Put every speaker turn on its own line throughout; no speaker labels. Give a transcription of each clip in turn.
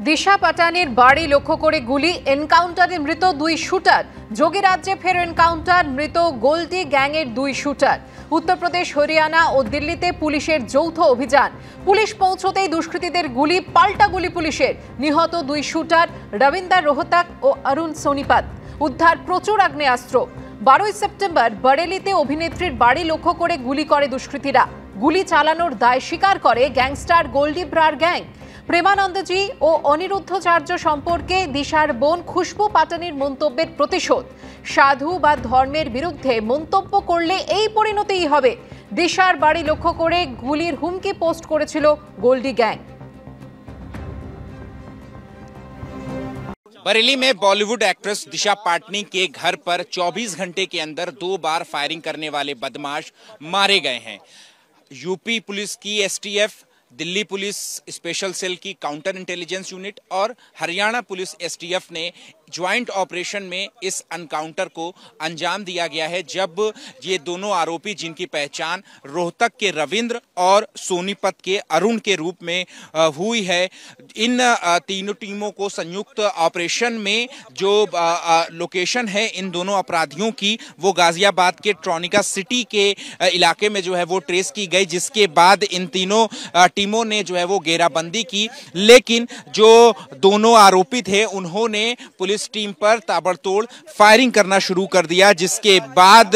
দিশা পাটানের বাড়ি লক্ষ্য করে গুলি, এনকাউন্টারে মৃত দুই শুটার। যোগীরাজ্যে ফের এনকাউন্টার, মৃত গোল্ডি গ্যাংয়ের দুই শুটার। উত্তরপ্রদেশ, হরিয়ানা ও দিল্লিতে পুলিশের যৌথ অভিযান। পুলিশ পৌঁছতেই দুষ্কৃতীদের গুলি, পাল্টা গুলি পুলিশের। নিহত দুই শুটার রবিন্দর রোহতক ও অরুণ সোনিপত। উদ্ধার প্রচুর আগ্নেয়াস্ত্র। 12 সেপ্টেম্বর বরেলিতে অভিনেত্রীর বাড়ি লক্ষ্য করে গুলি করে দুষ্কৃতীরা। গুলি চালানোর দায় স্বীকার করে গ্যাংস্টার গোল্ডি ব্রার গ্যাং। প্রেমানন্দজি ও অনিরুদ্ধচার্য সম্পর্কে দিশার বোন খুশবু পাটানির মন্তব্যের প্রতিশোধ। সাধু বা ধর্মের বিরুদ্ধে মন্তব্য করলে এই পরিণতিই হবে। দিশার বাড়ি লক্ষ্য করে গুলির হুমকি পোস্ট করেছিল গোল্ডি গ্যাং।
बरेली में बॉलीवुड एक्ट्रेस दिशा पाटनी के घर पर 24 घंटे के अंदर 2 बार फायरिंग करने वाले बदमाश मारे गए हैं। यूपी पुलिस की STF, Delhi police special cell की काउंटर इंटेलिजेंस यूनिट और हरियाणा पुलिस एसटीएफ ने ज्वाइंट ऑपरेशन में इस एनकाउंटर को अंजाम दिया गया है, जब ये दोनों आरोपी, जिनकी पहचान रोहतक के रविंद्र और सोनीपत के अरुण के रूप में हुई है, इन तीनों टीमों को संयुक्त ऑपरेशन में जो लोकेशन है इन दोनों अपराधियों की, वो गाजियाबाद के ट्रॉनिका सिटी के इलाके में जो है वो ट्रेस की गई, जिसके बाद इन तीनों टीमों ने जो है वो घेराबंदी की। लेकिन जो दोनों आरोपी थे उन्होंने पुलिस टीम पर ताबड़तोड़ फायरिंग करना शुरू कर दिया, जिसके बाद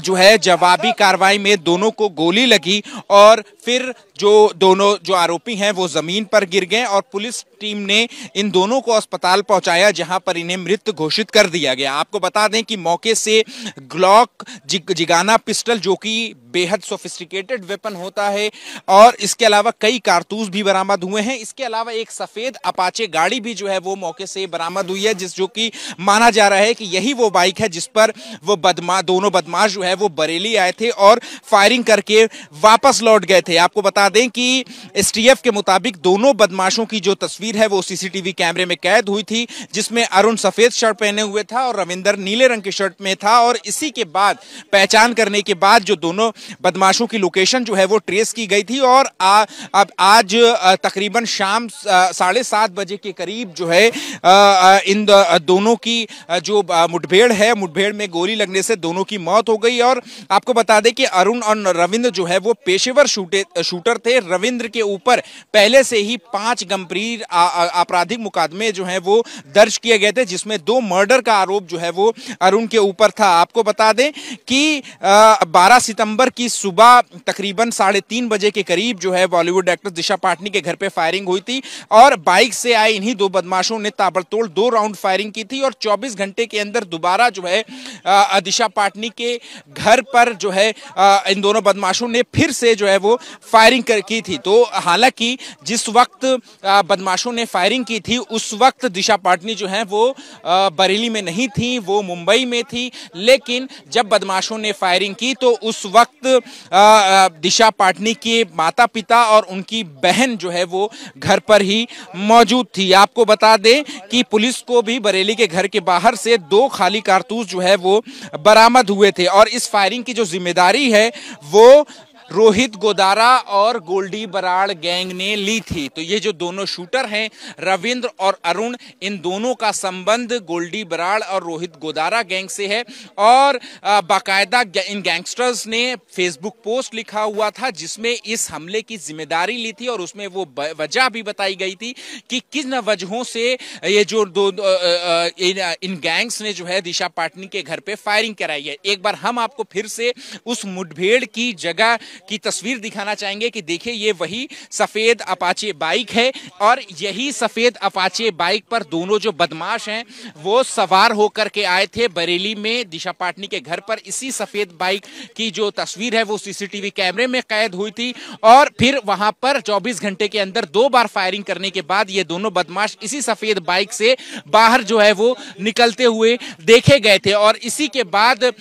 जो है जवाबी कार्रवाई में दोनों को गोली लगी और फिर जो दोनों जो आरोपी हैं वो जमीन पर गिर गए और पुलिस टीम ने इन दोनों को अस्पताल पहुंचाया, जहां पर इन्हें मृत घोषित कर दिया गया। आपको बता दें कि मौके से ग्लॉक जिगाना पिस्टल, जो कि बेहद सोफिस्टिकेटेड वेपन होता है, और इसके अलावा कई कारतूस भी बरामद हुए हैं। इसके अलावा एक सफेद अपाचे गाड़ी भी जो है वो मौके से बरामद हुई है, जो कि माना जा रहा है कि यही वो बाइक है जिस पर वो दोनों बदमाश जो है वो बरेली आए थे और फायरिंग करके वापस लौट गए थे। आपको बता दें कि एसटीएफ के मुताबिक दोनों बदमाशों की जो तस्वीर है वो सीसीटीवी कैमरे में कैद हुई थी, जिसमें अरुण सफेद शर्ट पहने हुए था और रविंदर नीले रंग की शर्ट में था। और इसी के बाद पहचान करने के बाद जो दोनों बदमाशों की लोकेशन जो है वो ट्रेस की गई थी और अब आज तकरीबन शाम 7:30 बजे के करीब जो है इन दोनों की जो मुठभेड़ है, मुठभेड़ में गोली लगने से दोनों की मौत हो गई। और आपको बता दें कि अरुण और रविंद्र जो है वो पेशेवर शूटर थे। रविंद्र के ऊपर पहले से ही 5 गंभीर आपराधिक मुकदमे जो है वो दर्ज किए गए थे, जिसमें 2 मर्डर का आरोप जो है वो अरुण के ऊपर था। आपको बता दें कि 12 सितंबर की सुबह तकरीबन 3:30 बजे के करीब जो है बॉलीवुड एक्ट्रेस दिशा पाटनी के घर पे फायरिंग हुई थी और बाइक से आए इन्हीं 2 बदमाशों ने ताबड़तोड़ 2 राउंड फायरिंग की थी और 24 घंटे के अंदर दोबारा जो है दिशा पाटनी के घर पर जो है इन दोनों बदमाशों ने फिर से जो है वो फायरिंग की थी। तो हालांकि जिस वक्त बदमाशों ने फायरिंग की थी उस वक्त दिशा पाटनी जो है वो बरेली में नहीं थी, वो मुंबई में थी। लेकिन जब बदमाशों ने फायरिंग की तो उस वक्त दिशा पाटनी के माता पिता और उनकी बहन जो है वो घर पर ही मौजूद थी। आपको बता दें कि पुलिस को भी बरेली के घर के बाहर से 2 खाली कारतूस जो है वो बरामद हुए थे और इस फायरिंग की जो जिम्मेदारी है वो रोहित गोदारा और गोल्डी बराड़ गैंग ने ली थी। तो ये जो दोनों शूटर हैं रविंद्र और अरुण, इन दोनों का संबंध गोल्डी बराड़ और रोहित गोदारा गैंग से है और बाकायदा इन गैंगस्टर्स ने फेसबुक पोस्ट लिखा हुआ था जिसमें इस हमले की जिम्मेदारी ली थी और उसमें वो वजह भी बताई गई थी कि किन वजहों से ये जो इन गैंग्स ने जो है दिशा पाटनी के घर पे फायरिंग कराई है। एक बार हम आपको फिर से उस मुठभेड़ की जगह की तस्वीर दिखाना चाहेंगे कि देखिए ये वही सफेद अपाचे बाइक है और यही सफेद अपाचे बाइक पर दोनों जो बदमाश हैं वो सवार होकर के आए थे बरेली में दिशा पाटनी के घर पर। इसी सफेद बाइक की जो तस्वीर है वो सीसीटीवी कैमरे में कैद हुई थी और फिर वहां पर 24 घंटे के अंदर 2 बार फायरिंग करने के बाद ये दोनों बदमाश इसी सफेद बाइक से बाहर जो है वो निकलते हुए देखे गए थे और इसी के बाद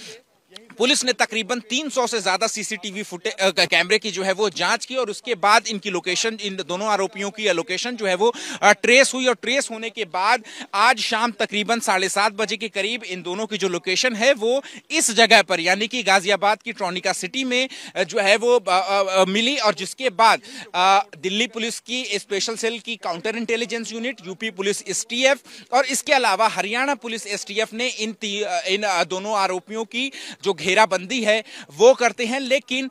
पुलिस ने तकरीबन 300 से ज्यादा सीसीटीवी फुटेज कैमरे की जो है वो जांच की और उसके बाद इनकी लोकेशन, इन दोनों आरोपियों की लोकेशन जो है वो ट्रेस हुई और ट्रेस होने के बाद आज शाम तकरीबन 7:30 बजे के करीब इन दोनों की जो लोकेशन है वो इस जगह पर यानी कि गाजियाबाद की ट्रॉनिका सिटी में जो है वो मिली और जिसके बाद दिल्ली पुलिस की स्पेशल सेल की counter intelligence unit, UP police STF और इसके अलावा हरियाणा पुलिस एसटीएफ ने इन दोनों आरोपियों की जो घेराबंदी है वो करते हैं, लेकिन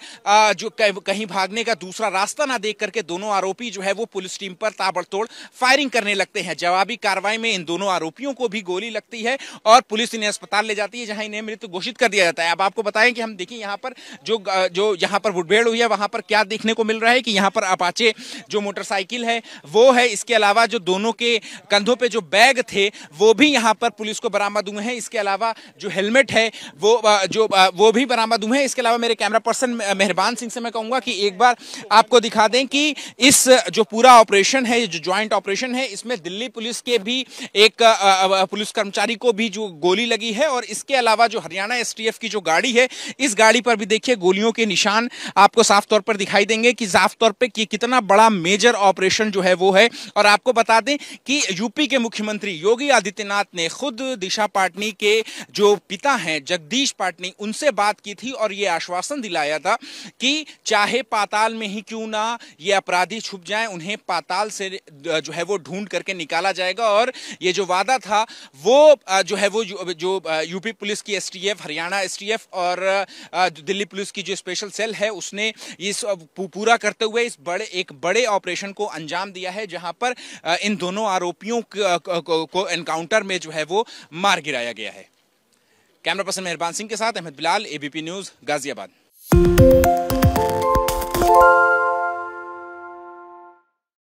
जो कहीं भागने का दूसरा रास्ता ना देख करके दोनों आरोपी जो है वो पुलिस टीम पर ताबड़तोड़ फायरिंग करने लगते हैं। जवाबी कार्रवाई में इन दोनों आरोपियों को भी गोली लगती है और पुलिस इन्हें अस्पताल ले जाती है जहां इन्हें मृत घोषित कर दिया जाता है। अब आपको बताएं कि हम देखिए यहाँ पर जो यहाँ पर मुठभेड़ हुई है वहां पर क्या देखने को मिल रहा है कि यहाँ पर अपाचे जो मोटरसाइकिल है वो है, इसके अलावा जो दोनों के कंधों पे जो बैग थे वो भी यहाँ पर पुलिस को बरामद हुए हैं। इसके अलावा जो हेलमेट है वो भी बरामद हुए हैं। इसके अलावा मेरे कैमरा पर्सन मेहरबान सिंह से मैं कहूंगा कि एक बार आपको दिखा दें कि इस जो पूरा ऑपरेशन है, जो ज्वाइंट ऑपरेशन है, इसमें दिल्ली पुलिस के भी एक पुलिस कर्मचारी को भी जो गोली लगी है और इसके अलावा जो हरियाणा एसटीएफ की जो गाड़ी है, इस गाड़ी पर भी देखिए गोलियों के निशान आपको साफ तौर पर दिखाई देंगे कि साफ तौर पर कितना बड़ा मेजर ऑपरेशन जो है वो है। और आपको बता दें कि यूपी के मुख्यमंत्री योगी आदित्यनाथ ने खुद दिशा पाटनी के जो पिता हैं जगदीश पाटनी, उनसे बात की थी और ये आश्वासन दिलाया था कि चाहे पाताल में ही क्यों ना ये अपराधी छुप जाएं, उन्हें पाताल से जो है वो ढूंढ करके निकाला जाएगा। और ये जो वादा था वो जो है वो जो यूपी पुलिस की एसटीएफ, हरियाणा एसटीएफ और दिल्ली पुलिस की जो स्पेशल सेल है उसने इस पूरा करते हुए इस एक बड़े ऑपरेशन को अंजाम दिया है जहां पर इन दोनों आरोपियों को एनकाउंटर में जो है वो मार गिराया गया है। कैमरा पर्सन मेहरबान सिंह के साथ अहमद बिलाल, एबीपी न्यूज, गाजियाबाद।